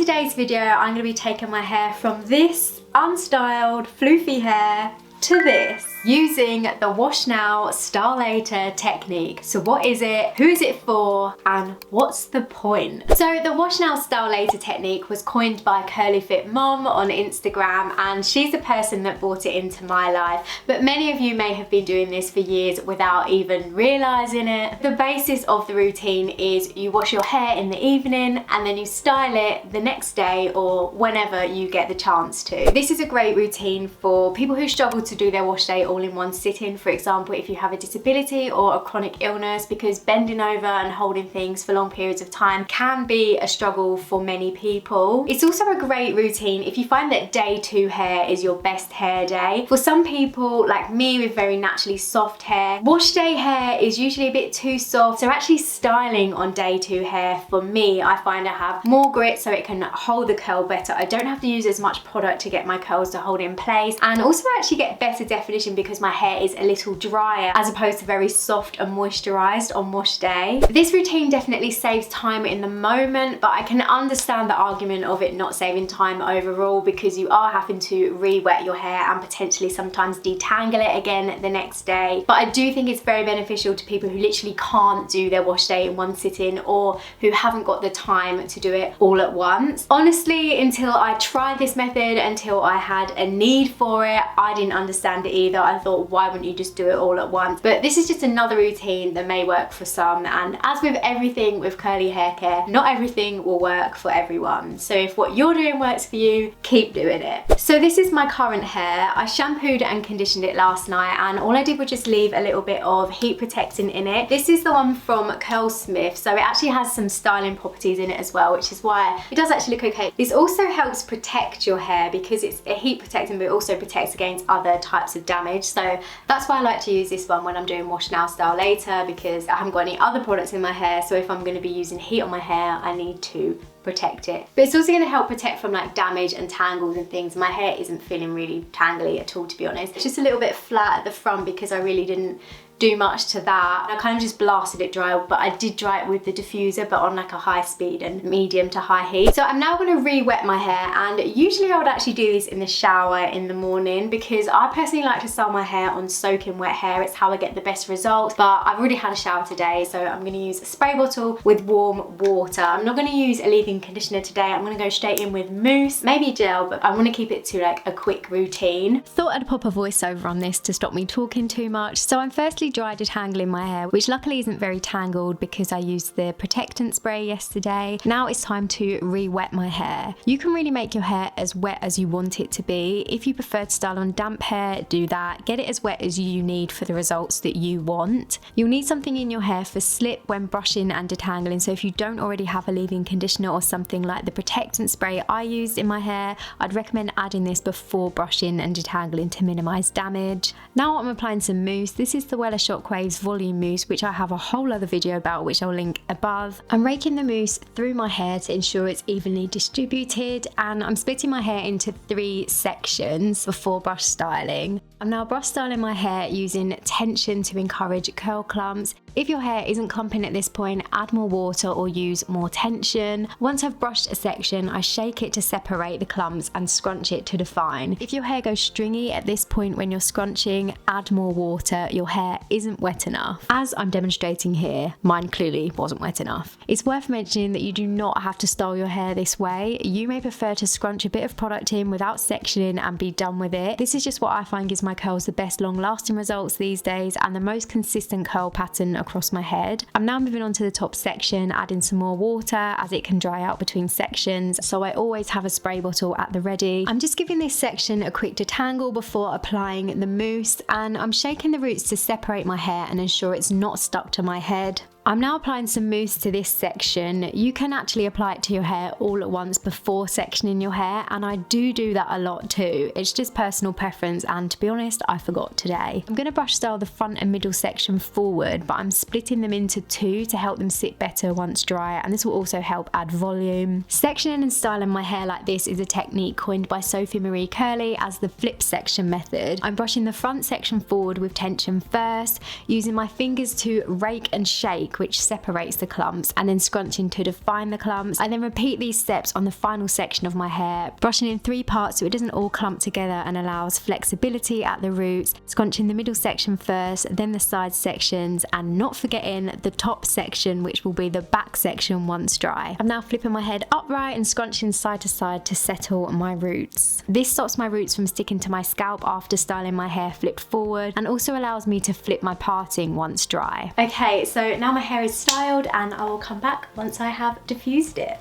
today's video, I'm going to be taking my hair from this unstyled, floofy hair to this, using the wash now, style later technique. So what is it, who is it for, and what's the point? So the wash now, style later technique was coined by Curly Fit Mom on Instagram, and she's the person that brought it into my life. But many of you may have been doing this for years without even realizing it. The basis of the routine is you wash your hair in the evening and then you style it the next day or whenever you get the chance to. This is a great routine for people who struggle to do their wash day all in one sitting. For example, if you have a disability or a chronic illness, because bending over and holding things for long periods of time can be a struggle for many people. It's also a great routine if you find that day 2 hair is your best hair day. For some people like me with very naturally soft hair, wash day hair is usually a bit too soft, so actually styling on day 2 hair, for me, I find I have more grit so it can hold the curl better. I don't have to use as much product to get my curls to hold in place, and also actually get better definition because my hair is a little drier as opposed to very soft and moisturized on wash day. This routine definitely saves time in the moment, but I can understand the argument of it not saving time overall because you are having to re-wet your hair and potentially sometimes detangle it again the next day. But I do think it's very beneficial to people who literally can't do their wash day in one sitting or who haven't got the time to do it all at once. Honestly, until I tried this method, until I had a need for it, I didn't understand it either. I thought, why wouldn't you just do it all at once? But this is just another routine that may work for some, and as with everything with curly hair care, not everything will work for everyone. So if what you're doing works for you, keep doing it. So this is my current hair. I shampooed and conditioned it last night, and all I did was just leave a little bit of heat protectant in it. This is the one from Curlsmith, so it actually has some styling properties in it as well, which is why it does actually look okay. This also helps protect your hair because it's a heat protectant, but it also protects against other types of damage. So that's why I like to use this one when I'm doing wash now, style later, because I haven't got any other products in my hair. So if I'm going to be using heat on my hair, I need to protect it. But it's also going to help protect from like damage and tangles and things. My hair isn't feeling really tangly at all, to be honest. It's just a little bit flat at the front because I really didn't do much to that. I kind of just blasted it dry, but I did dry it with the diffuser, but on like a high speed and medium to high heat. So I'm now going to re-wet my hair, and usually I would actually do this in the shower in the morning because I personally like to style my hair on soaking wet hair. It's how I get the best results, but I've already had a shower today, so I'm going to use a spray bottle with warm water. I'm not going to use a leave-in conditioner today. I'm going to go straight in with mousse, maybe gel, but I want to keep it to like a quick routine. Thought I'd pop a voiceover on this to stop me talking too much. So I'm firstly dry detangling my hair, which luckily isn't very tangled because I used the protectant spray yesterday. Now it's time to re-wet my hair. You can really make your hair as wet as you want it to be. If you prefer to style on damp hair, do that. Get it as wet as you need for the results that you want. You'll need something in your hair for slip when brushing and detangling, so if you don't already have a leave-in conditioner or something like the protectant spray I used in my hair, I'd recommend adding this before brushing and detangling to minimize damage. Now I'm applying some mousse. This is the Wella Shockwaves volume mousse, which I have a whole other video about, which I'll link above. I'm raking the mousse through my hair to ensure it's evenly distributed, and I'm splitting my hair into 3 sections before brush styling. I'm now brush styling my hair using tension to encourage curl clumps. If your hair isn't clumping at this point, add more water or use more tension. Once I've brushed a section, I shake it to separate the clumps and scrunch it to define. If your hair goes stringy at this point when you're scrunching, add more water. Your hair isn't wet enough. As I'm demonstrating here, mine clearly wasn't wet enough. It's worth mentioning that you do not have to style your hair this way. You may prefer to scrunch a bit of product in without sectioning and be done with it. This is just what I find gives my curls the best long-lasting results these days and the most consistent curl pattern across my head. I'm now moving on to the top section, adding some more water as it can dry out between sections, so I always have a spray bottle at the ready. I'm just giving this section a quick detangle before applying the mousse, and I'm shaking the roots to separate my hair and ensure it's not stuck to my head. I'm now applying some mousse to this section. You can actually apply it to your hair all at once before sectioning your hair, and I do that a lot too. It's just personal preference, and to be honest, I forgot today. I'm going to brush style the front and middle section forward, but I'm splitting them into 2 to help them sit better once dry, and this will also help add volume. Sectioning and styling my hair like this is a technique coined by Sophie Marie Curley as the flip section method. I'm brushing the front section forward with tension first, using my fingers to rake and shake technique which separates the clumps, and then scrunching to define the clumps. I then repeat these steps on the final section of my hair, brushing in 3 parts so it doesn't all clump together and allows flexibility at the roots, scrunching the middle section first, then the side sections, and not forgetting the top section, which will be the back section once dry. I'm now flipping my head upright and scrunching side to side to settle my roots. This stops my roots from sticking to my scalp after styling my hair flipped forward, and also allows me to flip my parting once dry. Okay, so now my hair is styled and I will come back once I have diffused it.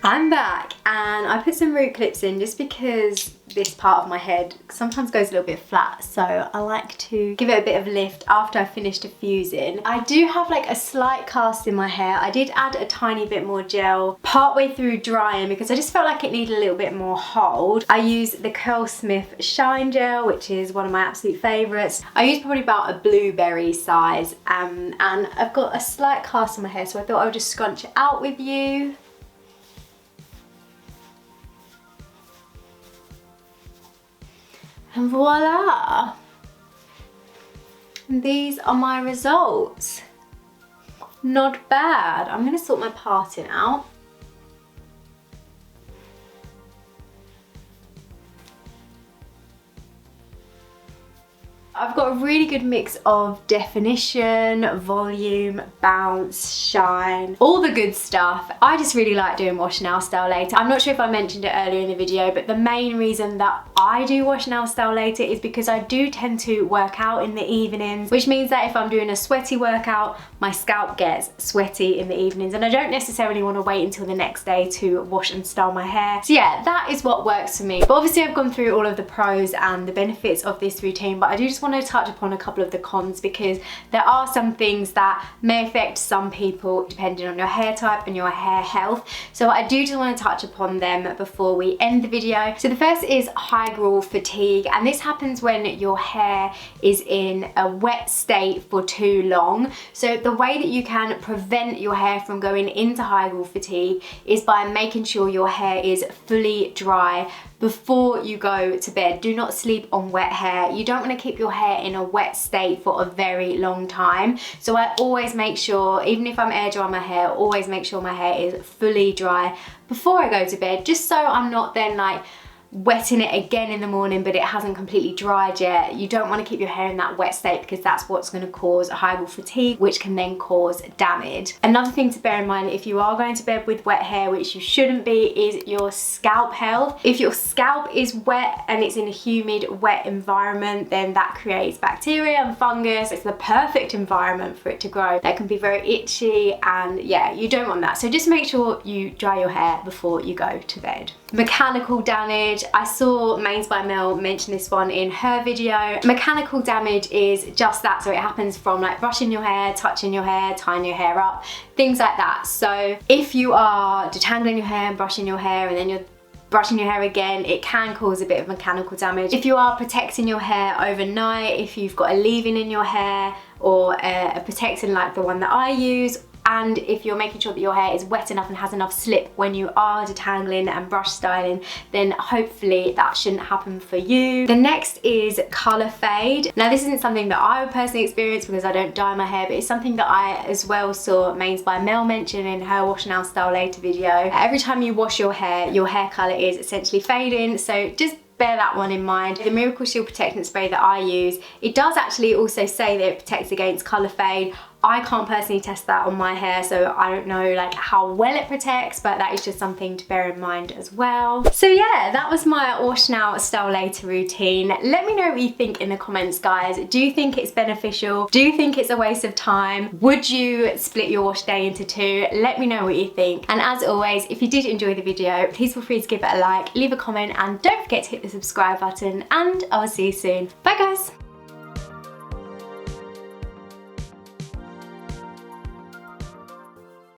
I'm back and I put some root clips in just because this part of my head sometimes goes a little bit flat, so I like to give it a bit of lift after I finish diffusing. I do have like a slight cast in my hair. I did add a tiny bit more gel partway through drying because I just felt like it needed a little bit more hold. I use the Curlsmith Shine Gel, which is one of my absolute favourites. I use probably about a blueberry size, and I've got a slight cast in my hair, so I thought I would just scrunch it out with you. And voila! And these are my results. Not bad. I'm going to sort my parting out. I've got a really good mix of definition, volume, bounce, shine, all the good stuff. I just really like doing wash now, style later. I'm not sure if I mentioned it earlier in the video, but the main reason that I do wash now, style later is because I do tend to work out in the evenings, which means that if I'm doing a sweaty workout, my scalp gets sweaty in the evenings, and I don't necessarily want to wait until the next day to wash and style my hair. So yeah, that is what works for me. But obviously I've gone through all of the pros and the benefits of this routine, but I do just want to touch upon a couple of the cons, because there are some things that may affect some people depending on your hair type and your hair health. So I do just want to touch upon them before we end the video. So the first is hygral fatigue, and this happens when your hair is in a wet state for too long. So the way that you can prevent your hair from going into hygral fatigue is by making sure your hair is fully dry before you go to bed. Do not sleep on wet hair. You don't want to keep your hair in a wet state for a very long time. So I always make sure, even if I'm air drying my hair, always make sure my hair is fully dry before I go to bed, just so I'm not then like wetting it again in the morning but it hasn't completely dried yet. You don't want to keep your hair in that wet state because that's what's going to cause hygral fatigue, which can then cause damage. Another thing to bear in mind if you are going to bed with wet hair, which you shouldn't be, is your scalp health. If your scalp is wet and it's in a humid, wet environment, then that creates bacteria and fungus. It's the perfect environment for it to grow. That can be very itchy, and yeah, you don't want that. So just make sure you dry your hair before you go to bed. Mechanical damage. I saw Mains by Mel mention this one in her video. Mechanical damage is just that. So it happens from like brushing your hair, touching your hair, tying your hair up, things like that. So if you are detangling your hair and brushing your hair and then you're brushing your hair again, it can cause a bit of mechanical damage. If you are protecting your hair overnight, if you've got a leave-in in your hair or a protectant like the one that I use, and if you're making sure that your hair is wet enough and has enough slip when you are detangling and brush styling, then hopefully that shouldn't happen for you. The next is colour fade. Now this isn't something that I would personally experience because I don't dye my hair, but it's something that I as well saw Mains by Mel mention in her Wash Now Style Later video. Every time you wash your hair colour is essentially fading, so just bear that one in mind. The Miracle Shield Protectant Spray that I use, it does actually also say that it protects against colour fade. I can't personally test that on my hair, so I don't know like how well it protects, but that is just something to bear in mind as well. So yeah, that was my Wash Now Style Later routine. Let me know what you think in the comments, guys. Do you think it's beneficial? Do you think it's a waste of time? Would you split your wash day into 2? Let me know what you think. And as always, if you did enjoy the video, please feel free to give it a like, leave a comment, and don't forget to hit the subscribe button, and I will see you soon. Bye guys!